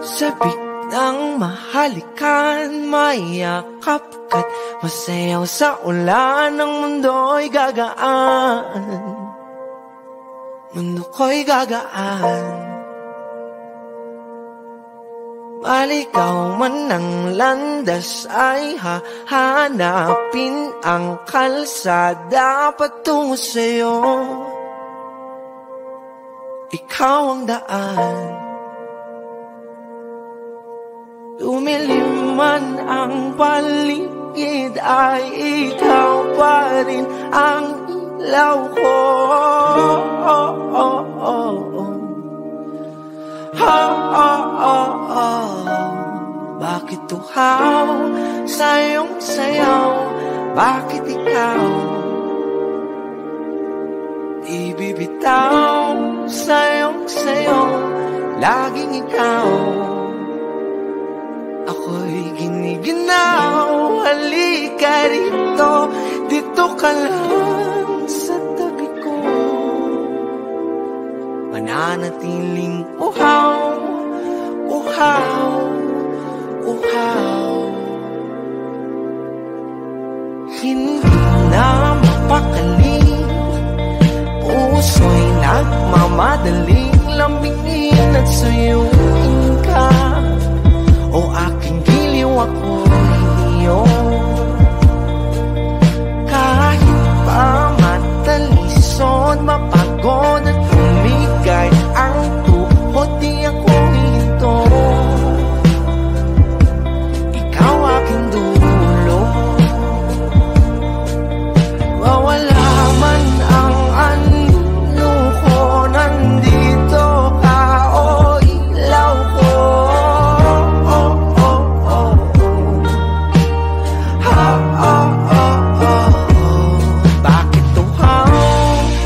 Sabik ng mahalikan, mayakap ka't masayaw sa ulan. Ang mundo'y gagaan, mundo ko'y gagaan. Maligaw man ang landas ay hahanapin ang kalsada patungo sa'yo. Ikaw ang daan. Lumilim man ang paligid ay ikaw pa rin ang ilaw ko. Bakit tuhaw sa iyong sayaw? Bakit ikaw ibibitaw sa iyong sayaw? Laging ikaw. Ako'y giniginaw, halika rito, dito ka lang sa tabi ko. Mananatiling uhaw, uhaw, uhaw. Hindi na mapakaling, puso'y nagmamadaling lambingin at suyuin ka. O aking giliw, ako'y iyo. Kahit pa matalisod, mapagod at humigay ang tuhod, di ako ito. Ikaw aking dulo. Wawala man ang ano ko, nandito ka, o ilaw ko. Bakit tuhaw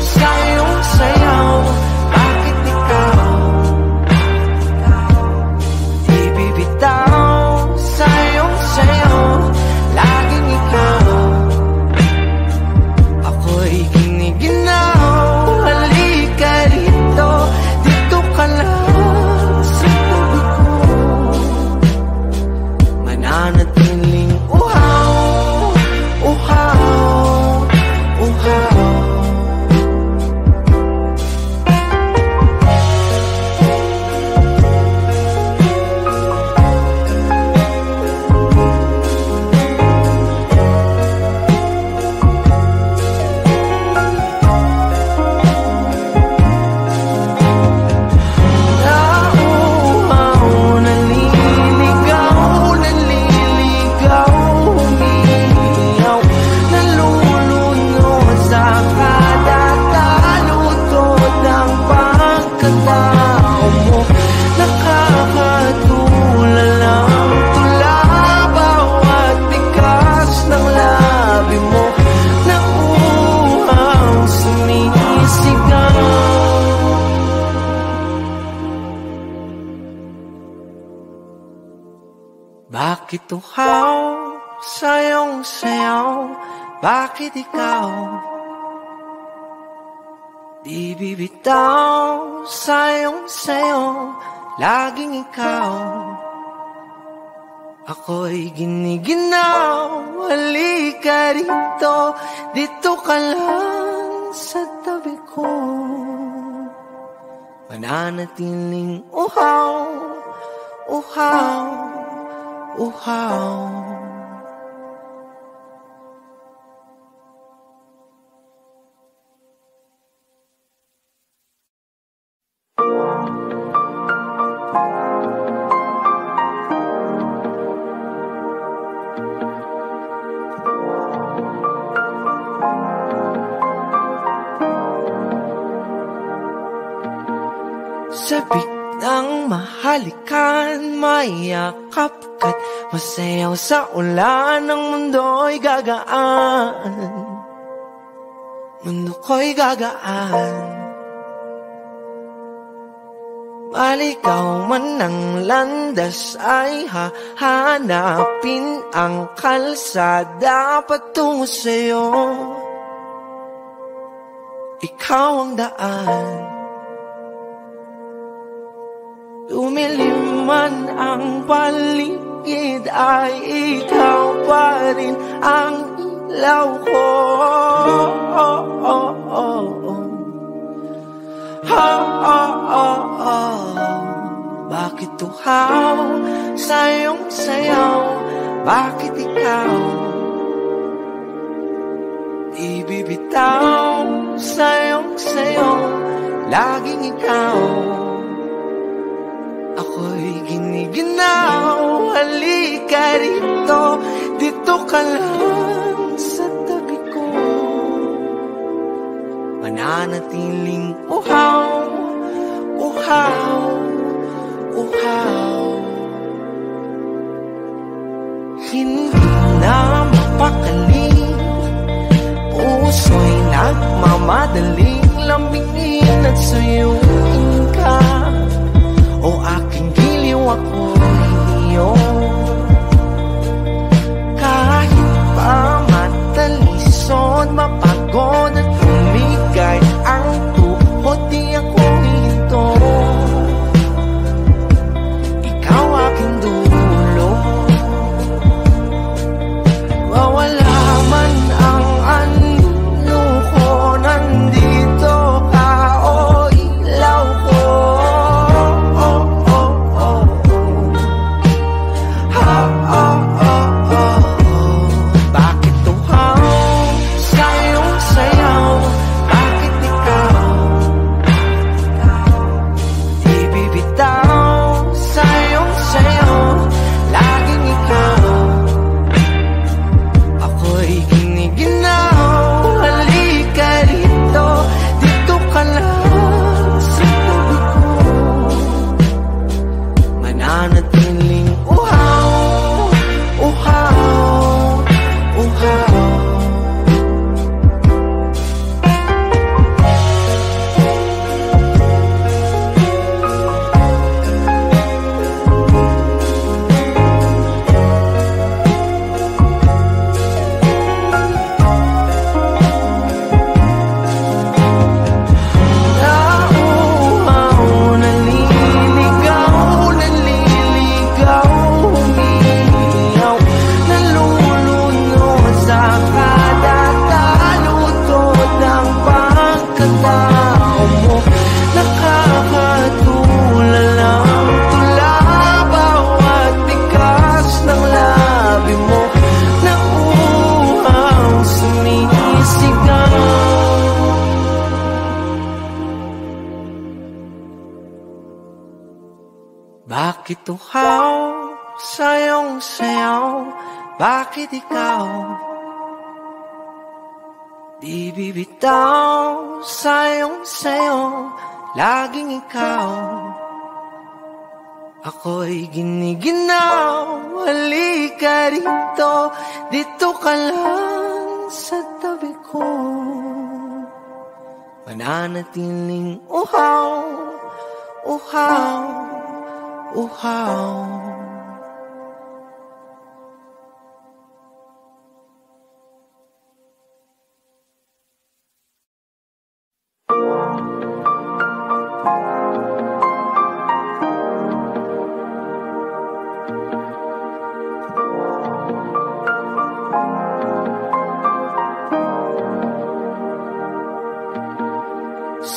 sa iyong sayaw? Bakit ikaw ibibitaw sa iyong sayaw? Laging ikaw. Ako'y giniginaw, halika rito, dito ka lang sa tabi ko. Mananatiling uhaw, uhaw, uhaw. Nauuhaw, naliligaw, naliligaw, umiiyaw, nalulunod sa kada talutod ng pagkatao mo. Nakakatulala ang tula, bawat bigas ng labi mo. Nauuhaw, sumisigaw. Bakit tuhaw sa iyong sayaw? Bakit ikaw di bibitaw sa iyong sayaw? Laging ikaw. Ako'y giniginaw, halika rito, dito ka lang sa tabi ko. Mananatiling uhaw, uhaw, uhaw. Sabik ng mahalikan, mayakap ka't masayaw sa ulan. Ang mundo'y gagaan, mundo ko'y gagaan. Maligaw man ang landas ay hahanapin ang kalsada patungo sa'yo. Ikaw ang daan. Lumilim man ang paligid ay ikaw pa rin ang ilaw ko. Bakit tuhaw sa iyong sayaw? Bakit ikaw di bibitaw sa iyong sayaw? Laging ikaw, ako'y giniginaw. Halika rito, dito ka lang sa tabi ko. Mananatiling uhaw, uhaw, uhaw. Hindi na mapakali, puso'y nagmamadaling lambingin at suyuin ka. O aking giliw, ako'y iyo. Kahit pa matalisod, mapagod at humigay ang tuhod, di ako hinto. Ikaw aking dulo. Mawala man ang ano ko, nandito ka, o ilaw ko. Bakit tuhaw sa iyong sayaw? Bakit ikaw di bibitaw sa iyong sayaw? Laging ikaw, ako'y giniginaw. Halika rito, dito ka lang sa tabi ko. Mananatiling uhaw, uhaw, uhaw. Nauuhaw, naliligaw, naliligaw, umiiyaw, nalulunod sa kada talutod ng pagkatao mo. Nakakatulala ang tula, bawat bigas ng labi mo. Nauuhaw, sumisigaw. Bakit tuhaw sa iyong sayaw? Bakit ikaw di bibitaw sa iyong sayaw? Laging ikaw, ako'y giniginaw. Halika rito, dito ka lang sa tabi ko. Mananatiling uhaw, uhaw, uhaw.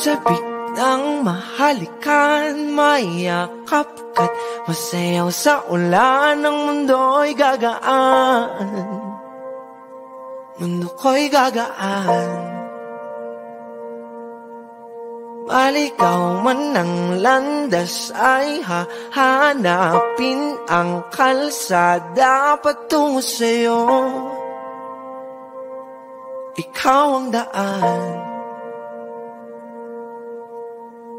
Sabik ng mahalikan, mayakap ka't masayaw sa ulan. Ang mundo'y gagaan, mundo ko'y gagaan. Maligaw man ang landas ay hahanapin ang kalsada patungo sa'yo. Ikaw ang daan.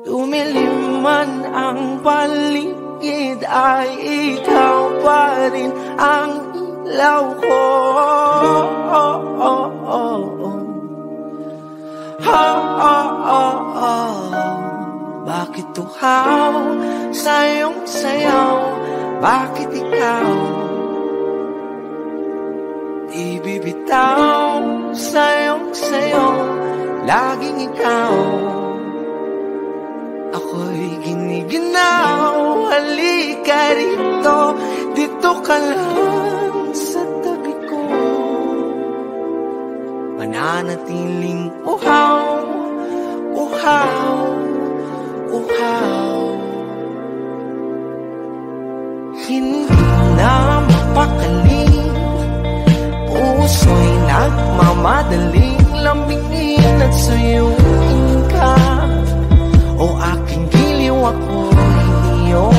Lumilim man ang paligid ay ikaw pa rin ang ilaw ko. bakit uhaw sa iyong sayaw? Bakit ikaw di bibitaw sa iyong sayaw? Laging ikaw, ako'y giniginaw. Halika rito, dito ka lang sa tabi ko. Mananatiling uhaw, uhaw, uhaw. Hindi na mapakali, puso'y nagmamadaling lambingin at suyuin ka. O aking giliw, ako'y iyo.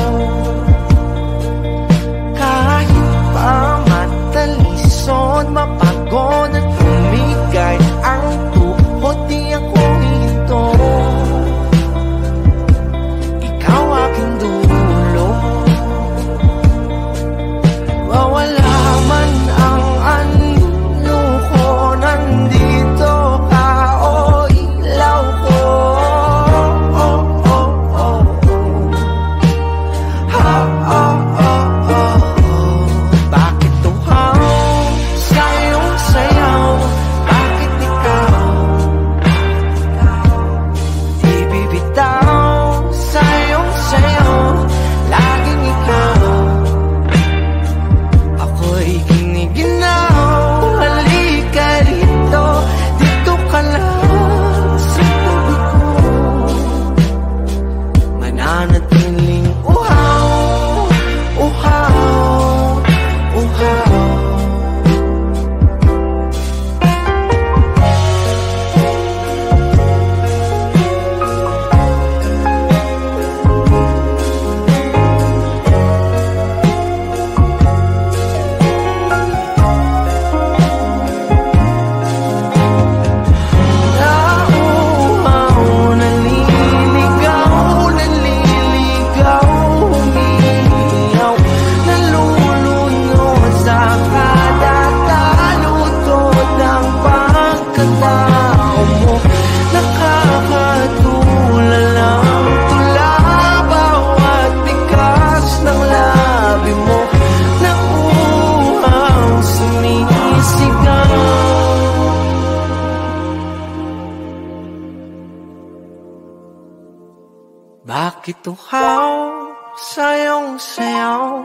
Kahit pa matalisod, mapagod at umigay ang tuhod, di ako hinto. Ikaw aking dulo. Mawala man ang anyo ko, nandito ka, o ilaw ko. Bakit uhaw sa iyong sayaw? Bakit ikaw di bibitaw sa iyong sayaw? Laging ikaw, ako'y giniginaw. Halika rito, dito ka lang sa tabi ko. Mananatiling uhaw, uhaw, uhaw. Nauuhaw, naliligaw, naliligaw, umiiyaw, nalulunod sa kada talutod ng pagkatao mo. Nakakatulalang tula bawat bigas ng labi mo. Nauuhaw, sumisigaw. Bakit uhaw sa iyong sayaw?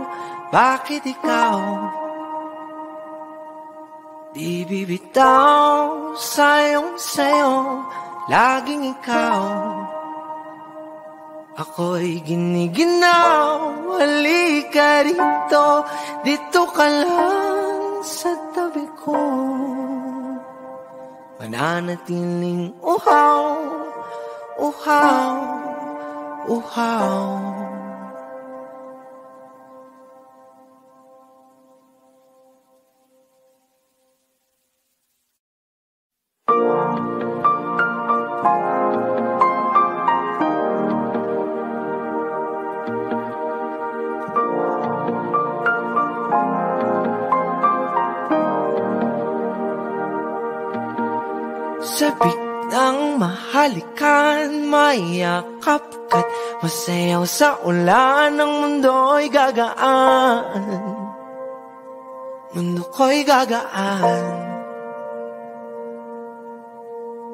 Bakit ikaw di bibitaw sa iyong sayaw? Laging ikaw, ako'y giniginaw. Halika rito, dito ka lang sa tabi ko. Mananatiling uhaw, uhaw, uhaw. Sabik ng mahalikan, mayakap ka't masayaw sa ulan. Ang mundo'y gagaan, mundo ko'y gagaan.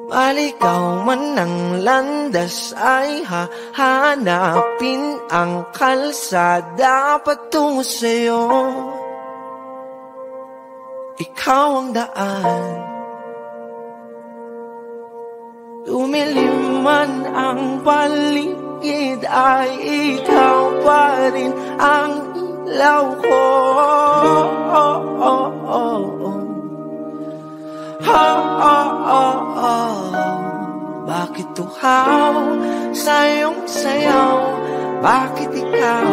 Maligaw man ng landas ay hahanapin ang kalsada patungo sa'yo. Ikaw ang daan. Lumilim man ang paligid, ay ikaw pa rin ang ilaw ko. Bakit uhaw sa iyong sayaw? Bakit ikaw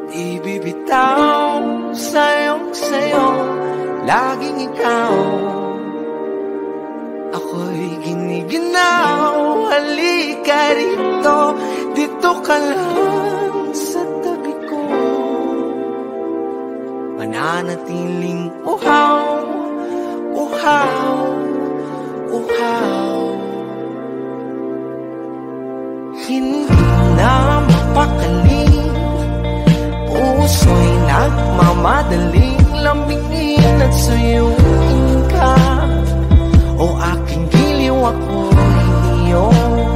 di bibitaw sa iyong sayaw? Laging ikaw, ako'y giniginaw. Halika rito, dito ka lang sa tabi ko. Mananatiling uhaw, uhaw, uhaw. madaling lambingin at suyuin ka. O aking giliw, ako'y iyong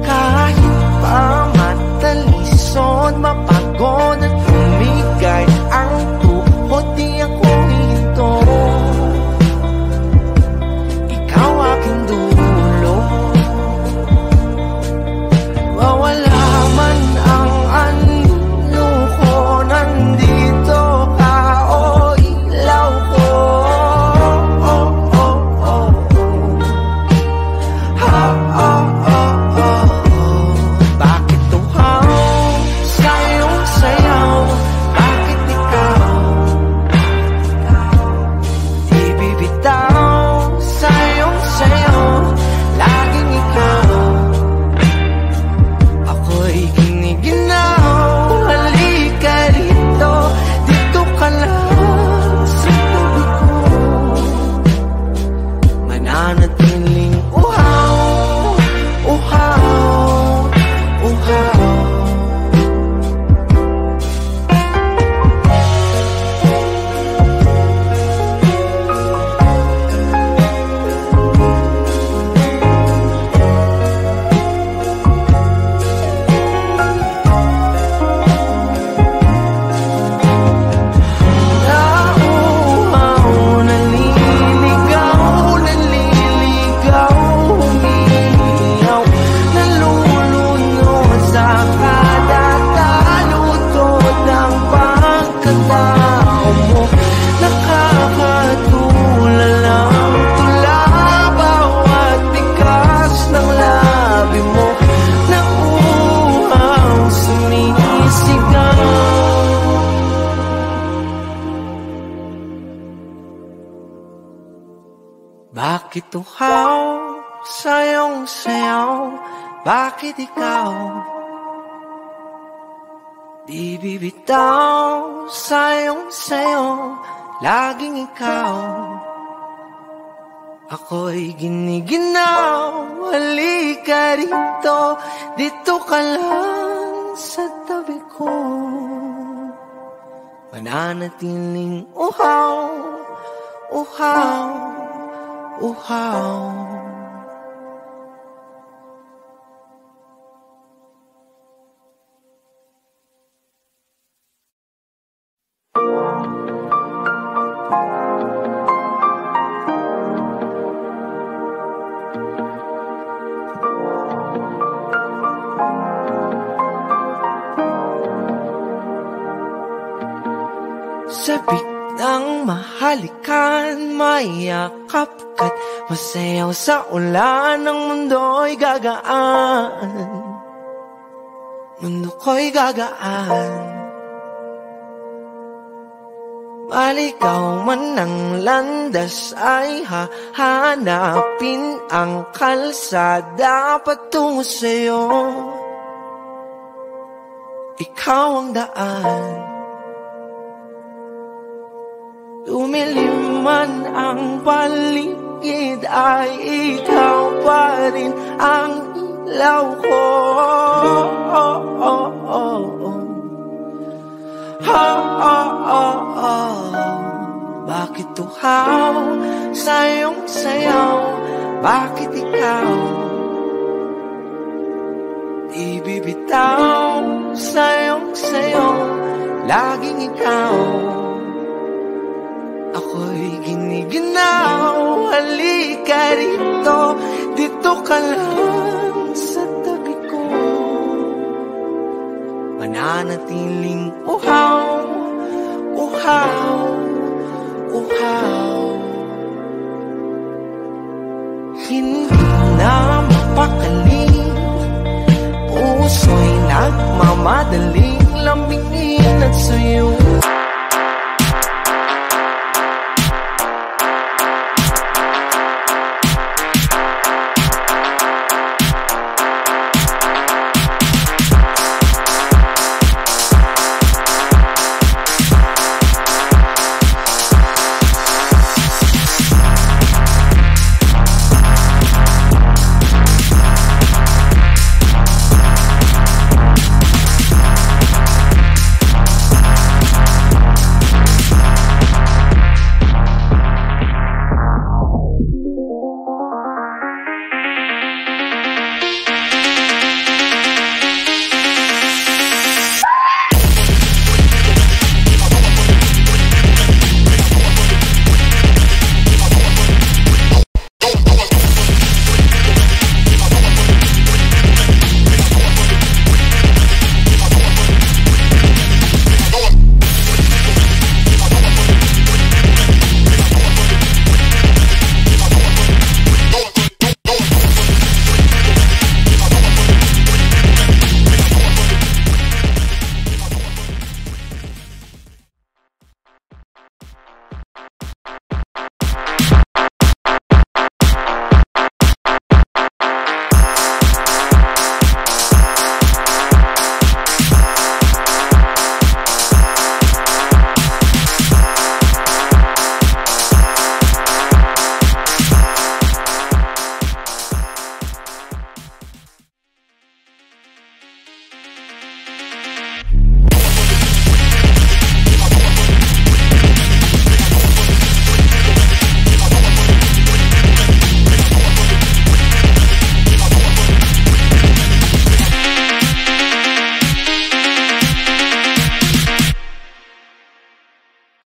kahit pa matalisod, mapagod at humigay ang tuhod, di ako hinto. Ikaw aking dulo, wawala man ang anyo ko, nandito ka, o ilaw ko. Bakit tuhaw sa iyong sayaw? Bakit ikaw di bibitaw sa iyong sayaw? Laging ikaw, ako'y giniginaw. Halika rito, dito ka lang sa tabi ko. Mananatiling uhaw, uhaw, uhaw. Nauuhaw, naliligaw, naliligaw, umiiyaw, nalulunod sa kada talutod ng pagkatao mo. Nakakatulala ang tula, bawat bigas ng labi mo. Nauuhaw, sumisigaw. Bakit uhaw sa iyong sayaw? Bakit ikaw di bibitaw sa iyong sayaw? Laging ikaw, ako'y giniginaw. Halika rito, dito ka lang sa tabi ko. Mananatiling uhaw, uhaw, uhaw. Sabik ng mahalikan, mayakap ka't masayaw sa ulan. Ang mundo'y gagaan, mundo ko'y gagaan. Maligaw man ang landas ay hahanapin ang kalsada patungo sa'yo. Ikaw ang daan. Lumilim man ang paligid ay ikaw pa rin ang ilaw ko. Bakit tuhaw sa iyong sayaw? Bakit ikaw di bibitaw sa iyong sayaw? Laging ikaw, ako'y giniginaw. Halika rito, dito ka lang sa tabi ko. Mananatiling uhaw, uhaw, uhaw. Hindi na mapakali, puso'y nagmamadaling lambingin at suyuin.